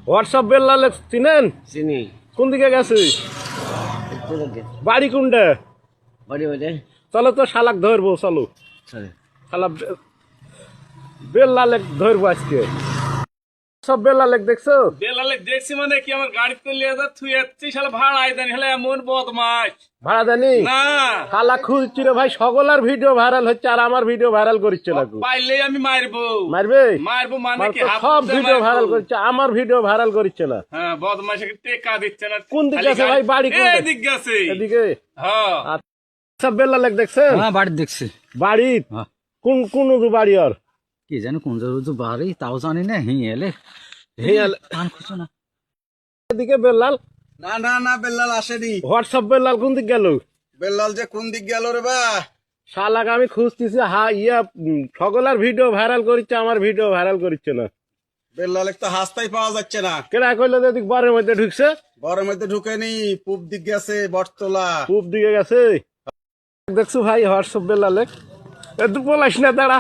WhatsApp Bellal চিনেন? চিনি। কোন দিকে গেছে? বাড়ি কোনটা? বাড়ি বাড়ি চলো তো শালাক ধরবো, চলো চলে। শালা বেল্লালেক ধরবো আজকে। সব বেল্লালেক দেখছো? বেলালে দেখছি মানে কি আমার গাড়ি তো লিয়ে যা তুই যাচ্ছিস শালা ভাড়াই দেন হলে এমন বদমাস ভাড়া দেনি না শালা খুঁজছি রে ভাই, সকলার ভিডিও ভাইরাল হচ্ছে আর আমার ভিডিও ভাইরাল করছে না। পাইলেই আমি মারবো মারবে? মারবো মানে কি হাত সব দিয়ে ভিডিও মারবো। ভাইরাল করছে, আমার ভিডিও ভাইরাল করছে না। হ্যাঁ বদমাসে টেকা দিচ্ছে না। কোন দিকে খালি আছে ভাই বাড়ি? কোনটা? এদিকে আছে। এদিকে? হ্যাঁ সব বেল্লালেক দেখছেন? হ্যাঁ বাড়ি দেখছি। বাড়ি হ্যাঁ। কোন কোন বাড়ি? আর কি জানি কোন জায়গায় বাড়ি তাও জানি না। এলে কান খুঁজো না। এদিকে বেল্লাল? না না না, বেল্লাল আসেনি। হোয়াটসঅ্যাপ বেল্লাল কোন দিক গেল? বেল্লাল যে কোন দিক গেল রে বা? শালাক আমি খুঁজতেছি, সকলার ভিডিও ভাইরাল করছে, আমার ভিডিও ভাইরাল করছে না। বেল্লাল তো হাসতাই পাওয়া যাচ্ছে না। কেনা কইলো যে এদিক বারের মধ্যে ঢুকছে, বরের মধ্যে ঢুকেনি, পূব দিক গেছে বটতলা। পূব দিকে গেছে। দেখছো ভাই হোয়াটসঅ্যাপ বেল্লালেক? একটু বলাইস না, দাঁড়া।